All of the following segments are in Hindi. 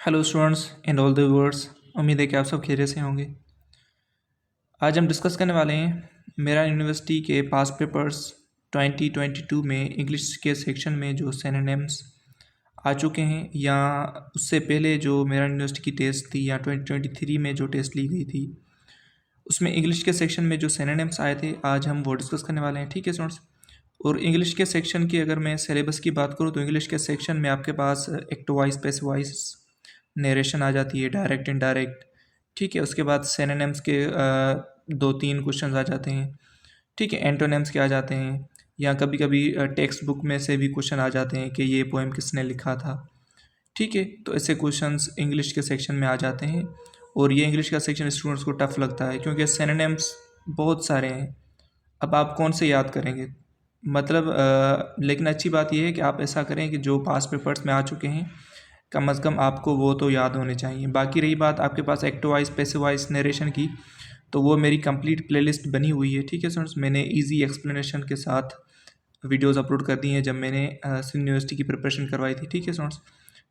Hello students and all the viewers. उम्मीद है कि आप सब खैरियत से होंगे। आज हम डिस्कस करने वाले हैं मेरा यूनिवर्सिटी के पास पेपर्स 2022 में इंग्लिश के सेक्शन में जो सिनोनिम्स आ चुके हैं या उससे पहले जो मेरा यूनिवर्सिटी की टेस्ट थी या 2023 में जो टेस्ट ली गई थी उसमें इंग्लिश के सेक्शन में जो सिनोनिम्स आए थे आज हम वो डिस्कस करने वाले हैं। ठीक है स्टूडेंट्स। और इंग्लिश के सेक्शन की अगर मैं सिलेबस की बात करूँ तो इंग्लिश के सेक्शन में आपके पास active voice passive voice narration आ जाती है, डायरेक्ट इनडायरेक्ट। ठीक है। उसके बाद सिनोनिम्स के दो तीन क्वेश्चन आ जाते हैं। ठीक है। एंटोनिम्स के आ जाते हैं या कभी कभी टेक्स्ट बुक में से भी क्वेश्चन आ जाते हैं कि ये पोएम किसने लिखा था। ठीक है। तो ऐसे क्वेश्चंस इंग्लिश के सेक्शन में आ जाते हैं और ये इंग्लिश का सेक्शन स्टूडेंट्स को टफ लगता है क्योंकि सिनोनिम्स बहुत सारे हैं। अब आप कौन से याद करेंगे? मतलब लेकिन अच्छी बात यह है कि आप ऐसा करें कि जो पास पेपर्स में आ चुके हैं कम अज़ कम आपको वो तो याद होने चाहिए। बाकी रही बात आपके पास active voice passive voice narration की, तो वो मेरी कंप्लीट प्लेलिस्ट बनी हुई है। ठीक है स्टूडेंट्स। मैंने इजी एक्सप्लेनेशन के साथ वीडियोस अपलोड कर दी हैं जब मैंने यूनिवर्सिटी की प्रिपरेशन करवाई थी। ठीक है स्टूडेंट्स।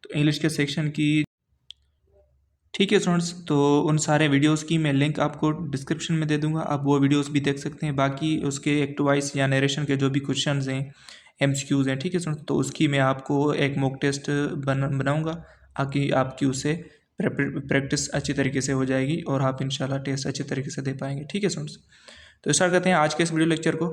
तो इंग्लिश के सेक्शन की ठीक है स्टूडेंट्स, तो उन सारे वीडियोस की मैं लिंक आपको डिस्क्रिप्शन में दे दूंगा, आप वो वीडियोस भी देख सकते हैं। बाकी उसके एक्टिव वॉइस या नरेशन के जो भी क्वेश्चंस हैं, एमसीक्यूज़ हैं, ठीक है स्टूडेंट्स, तो उसकी मैं आपको एक मॉक टेस्ट बनाऊंगा ताकि आपकी उससे प्रैक्टिस अच्छी तरीके से हो जाएगी और आप इंशाल्लाह टेस्ट अच्छे तरीके से दे पाएंगे। ठीक है स्टूडेंट्स। तो स्टार्ट करते हैं आज के इस वीडियो लेक्चर को।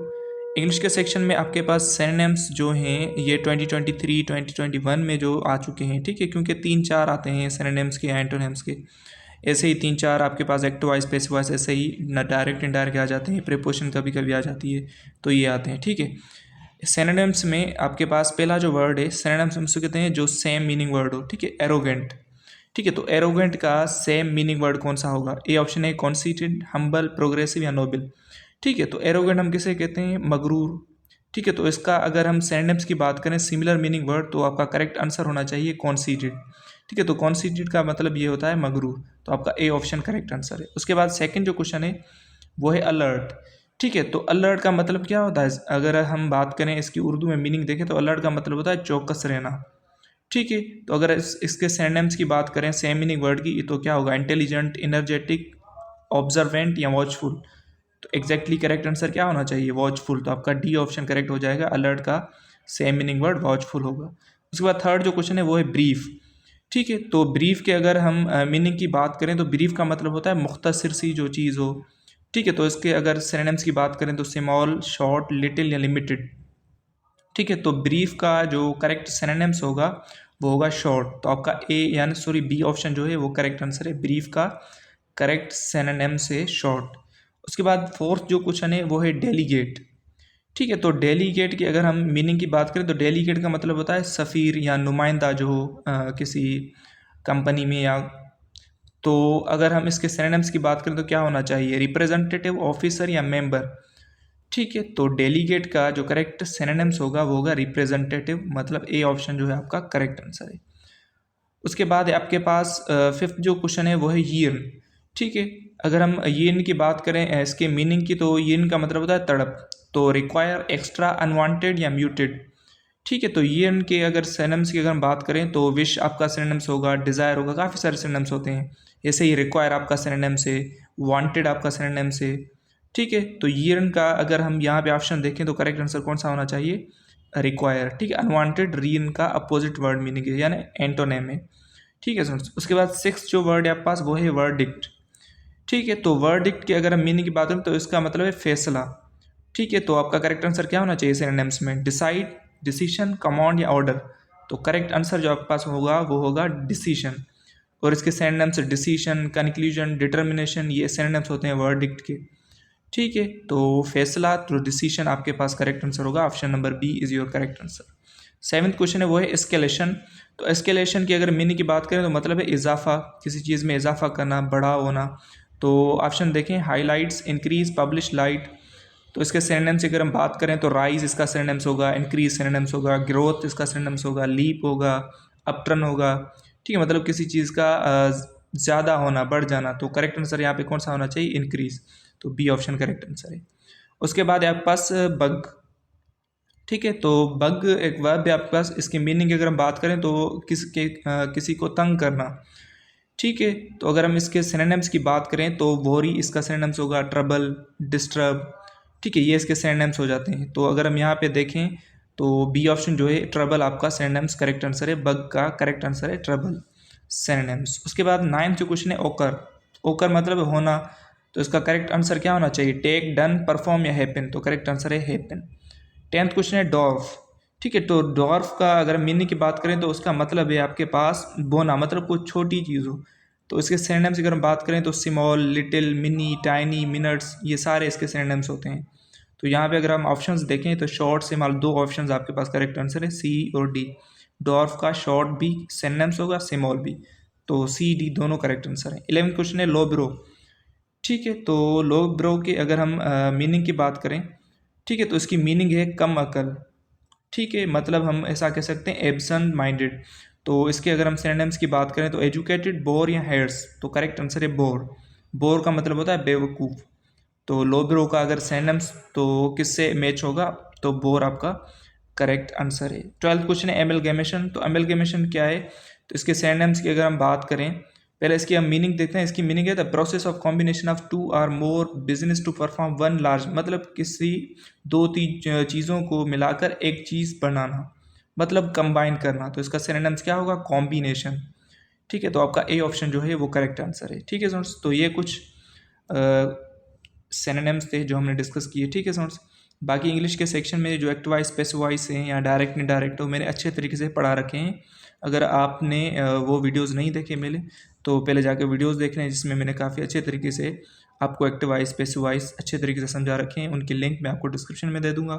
इंग्लिश के सेक्शन में आपके पास सिनोनिम्स जो हैं ये 2023 2021 में जो आ चुके हैं। ठीक है। क्योंकि 3-4 आते हैं सिनोनिम्स के, एंटोनिम्स के, ऐसे ही 3-4 आपके पास एक्टिव वॉइस पैसिव वॉइस ऐसे ही न डायरेक्ट इनडायरेक्ट आ जाते हैं, प्रीपोजिशन कभी कभी आ जाती है, तो ये आते हैं। ठीक है। सिनोनिम्स में आपके पास पहला जो वर्ड है सिनोनिम्स हम उसको कहते हैं जो सेम मीनिंग वर्ड हो। ठीक है। एरोगेंट। ठीक है। तो एरोगेंट का सेम मीनिंग वर्ड कौन सा होगा? ए ऑप्शन है कॉन्सीटेंट, हम्बल, प्रोग्रेसिव या नोबल। ठीक है। तो एरोगेंट हम किसे कहते हैं? मगरूर। ठीक है। तो इसका अगर हम सिनोनिम्स की बात करें सिमिलर मीनिंग वर्ड, तो आपका करेक्ट आंसर होना चाहिए कॉन्सीटेड। ठीक है। तो कॉन्सीटेड का मतलब ये होता है मगरूर, तो आपका ए ऑप्शन करेक्ट आंसर है। उसके बाद सेकंड जो क्वेश्चन है वो है अलर्ट। ठीक है। तो अलर्ट का मतलब क्या होता है? अगर हम बात करें इसकी उर्दू में मीनिंग देखें तो अलर्ट का मतलब होता है चौकस रहना। ठीक है। तो अगर इसके सिनोनिम्स की बात करें सेम मीनिंग वर्ड की, तो क्या होगा? इंटेलिजेंट, इनर्जेटिक, ऑब्जर्वेंट या वॉचफुल। तो एग्जैक्टली करेक्ट आंसर क्या होना चाहिए? वॉचफुल। तो आपका डी ऑप्शन करेक्ट हो जाएगा। अलर्ट का सेम मीनिंग वर्ड वॉचफुल होगा। उसके बाद थर्ड जो क्वेश्चन है वो है ब्रीफ। ठीक है। तो ब्रीफ के अगर हम मीनिंग की बात करें तो ब्रीफ का मतलब होता है मुख्तसर सी जो चीज़ हो। ठीक है। तो इसके अगर सिनोनिम्स की बात करें तो स्मॉल, शॉर्ट, लिटिल या लिमिटेड। ठीक है। तो ब्रीफ का जो करेक्ट सिनोनिम्स होगा वो होगा शॉर्ट। तो आपका ए यानी सॉरी बी ऑप्शन जो है वो करेक्ट आंसर है। ब्रीफ का करेक्ट सिनोनिम्स है शॉर्ट। उसके बाद फोर्थ जो क्वेश्चन है वो है डेलीगेट। ठीक है। तो डेलीगेट की अगर हम मीनिंग की बात करें तो डेलीगेट का मतलब होता है सफ़ीर या नुमाइंदा जो हो किसी कंपनी में या, तो अगर हम इसके सिनोनिम्स की बात करें तो क्या होना चाहिए? रिप्रेजेंटेटिव, ऑफिसर या मेंबर। ठीक है। तो डेलीगेट का जो करेक्ट सिनोनिम्स होगा वो होगा रिप्रेजेंटेटिव, मतलब ए ऑप्शन जो है आपका करेक्ट आंसर है। उसके बाद आपके पास फिफ्थ जो क्वेश्चन है वो है यीर्न। ठीक है। अगर हम यीर्न की बात करें इसके मीनिंग की, तो यीर्न का मतलब होता है तड़प। तो रिक्वायर, एक्स्ट्रा, अनवांटेड या म्यूटेड। ठीक है। तो यीर्न के अगर सिनोनिम्स की अगर हम बात करें तो विश आपका सिनोनिम्स होगा, डिज़ायर होगा, काफ़ी सारे सिनोनिम्स होते हैं। ऐसे ही रिक्वायर आपका सिनोनिम्स है, वांटेड आपका सिनोनिम्स है। ठीक है। तो यीर्न का अगर हम यहाँ पे ऑप्शन देखें तो करेक्ट आंसर कौन सा होना चाहिए? रिक्वायर। ठीक है। अनवांटेड रीन का अपोजिट वर्ड मीनिंग है यानी एंटोनेम है। ठीक है स्टूडेंट्स। उसके बाद सिक्स जो वर्ड है आपके पास वो है वर्डिक्ट। ठीक है। तो वर्डिक्ट की अगर हम मीनिंग की बात करें तो इसका मतलब है फैसला। ठीक है। तो आपका करेक्ट आंसर क्या होना चाहिए सिनोनिम्स में? डिसाइड, डिसीशन, कमांड या ऑर्डर। तो करेक्ट आंसर जो आपके पास होगा वो होगा डिसीशन। और इसके सिनोनिम्स डिसीशन, कंक्लूजन, डिटर्मिनेशन, ये सिनोनिम्स होते हैं वर्डिक्ट के। ठीक है। तो फैसला, तो डिसीशन आपके पास करेक्ट आंसर होगा। Option number B is your correct answer. Seventh question है वो है एस्केलेशन। तो एस्केलेशन की अगर मीनिंग की बात करें तो मतलब है इजाफा, किसी चीज़ में इजाफा करना, बड़ा होना। तो ऑप्शन देखें हाईलाइट्स, इंक्रीज, पब्लिश, लाइट। तो इसके सिनोनिम्स की अगर हम बात करें तो राइज इसका सिनोनिम्स होगा, इंक्रीज सिनोनिम्स होगा, ग्रोथ इसका सिनोनिम्स होगा, लीप होगा, अपटर्न होगा। ठीक है। मतलब किसी चीज़ का ज़्यादा होना, बढ़ जाना। तो करेक्ट आंसर यहाँ पे कौन सा होना चाहिए? इंक्रीज। तो बी ऑप्शन करेक्ट आंसर है। उसके बाद आपके पास बग। ठीक है, तो बग एक वर्ब है आपके पास। इसकी मीनिंग की अगर हम बात करें तो किसी को तंग करना। ठीक है, तो अगर हम इसके सिनोनिम्स की बात करें तो वोरी इसका सिनोनिम्स होगा ट्रबल, डिस्टर्ब। ठीक है, ये इसके सिनोनिम्स हो जाते हैं। तो अगर हम यहाँ पे देखें तो बी ऑप्शन जो है ट्रबल आपका सिनोनिम्स करेक्ट आंसर है, बग का करेक्ट आंसर है ट्रबल सिनोनिम्स। उसके बाद 9th जो क्वेश्चन है ओकर। ओकर मतलब होना, तो इसका करेक्ट आंसर क्या होना चाहिए? टेक, डन, परफॉर्म या हैपन। तो करेक्ट आंसर है हैपन। 10th क्वेश्चन है डॉर्फ। ठीक है, तो डॉर्फ का अगर मीनिंग की बात करें तो उसका मतलब है आपके पास बोना, मतलब कोई छोटी चीज़ हो। तो इसके सिनोनिम्स की अगर हम बात करें तो small, little, mini, tiny, minutes, ये सारे इसके सिनोनिम्स होते हैं। तो यहाँ पे अगर हम ऑप्शंस देखें तो शॉर्ट से माल 2 ऑप्शंस आपके पास करेक्ट आंसर है, सी और डी। डॉर्फ का शॉर्ट भी सिनोनिम्स होगा, स्मॉल भी। तो सी डी दोनों करेक्ट आंसर है। 11th क्वेश्चन है लो ब्रो। ठीक है, तो लो ब्रो की अगर हम मीनिंग की बात करें, ठीक है, तो इसकी मीनिंग है कम अकल। ठीक है, मतलब हम ऐसा कह सकते हैं एब्सेंट माइंडेड। तो इसके अगर हम सिनोनिम्स की बात करें तो एजुकेटेड, बोर या हेड्स। तो करेक्ट आंसर है बोर। बोर का मतलब होता है बेवकूफ़। तो लो ब्रो का अगर सिनोनिम्स तो किससे मैच होगा? तो बोर आपका करेक्ट आंसर है। 12th क्वेश्चन है एमलगेमेशन। तो एमलगेमेशन क्या है? तो इसके सिनोनिम्स की अगर हम बात करें, पहले इसकी हम मीनिंग देखते हैं। इसकी मीनिंग है the process of combination of 2 और more business to perform one large, मतलब किसी 2-3 चीज़ों को मिलाकर एक चीज़ बनाना, मतलब कंबाइन करना। तो इसका सिनोनिम्स क्या होगा? कॉम्बिनेशन। ठीक है, तो आपका ए ऑप्शन जो है वो करेक्ट आंसर है। ठीक है स्टूडेंट्स, तो ये कुछ सिनोनिम्स थे जो हमने डिस्कस किए। ठीक है स्टूडेंट्स, बाकी इंग्लिश के सेक्शन में जो एक्टिवाइज, पैसिवाइज हैं या डायरेक्ट इनडायरेक्ट, वो मैंने अच्छे तरीके से पढ़ा रखे हैं। अगर आपने वो वीडियोस नहीं देखे मेरे, तो पहले जाकर वीडियोस देख लें, जिसमें मैंने काफ़ी अच्छे तरीके से आपको एक्टिवाइज, पैसिवाइज अच्छे तरीके से समझा रखे हैं। उनकी लिंक मैं आपको डिस्क्रिप्शन में दे दूँगा,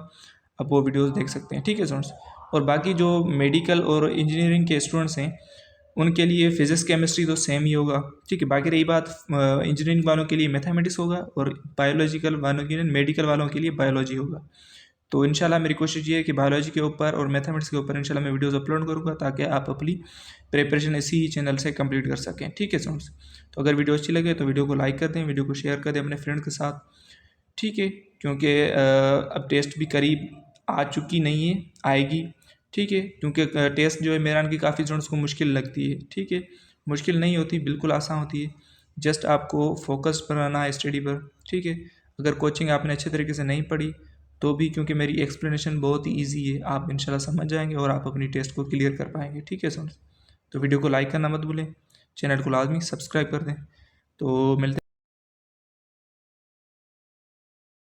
आप वो वीडियोज़ देख सकते हैं। ठीक है स्टूडेंट्स, और बाकी जो मेडिकल और इंजीनियरिंग के स्टूडेंट्स हैं उनके लिए फिजिक्स केमिस्ट्री तो सेम ही होगा। ठीक है, बाकी रही बात इंजीनियरिंग वालों के लिए मैथमेटिक्स होगा, और बायोलॉजिकल वालों के लिए, मेडिकल वालों के लिए बायोलॉजी होगा। तो इंशाल्लाह मेरी कोशिश ये है कि बायोलॉजी के ऊपर और मैथमेटिक्स के ऊपर इंशाल्लाह मैं वीडियोस अपलोड करूँगा, ताकि आप अपनी प्रिपरेशन इसी ही चैनल से कंप्लीट कर सकें। ठीक है स्टूडेंट्स, तो अगर वीडियो अच्छी लगे तो वीडियो को लाइक कर दें, वीडियो को शेयर कर दें अपने फ्रेंड के साथ। ठीक है, क्योंकि अब टेस्ट भी करीब आ चुकी नहीं है, आएगी। ठीक है, क्योंकि टेस्ट जो है मेरान की काफ़ी स्टूडेंट्स को मुश्किल लगती है। ठीक है, मुश्किल नहीं होती, बिल्कुल आसान होती है। जस्ट आपको फोकस बनाना है स्टडी पर। ठीक है, अगर कोचिंग आपने अच्छे तरीके से नहीं पढ़ी तो भी, क्योंकि मेरी एक्सप्लेनेशन बहुत ही ईजी है, आप इंशाल्लाह समझ जाएंगे और आप अपनी टेस्ट को क्लियर कर पाएंगे। ठीक है स्टूडेंट्स, तो वीडियो को लाइक करना मत भूलें, चैनल को लाजमी सब्सक्राइब कर दें। तो मिलते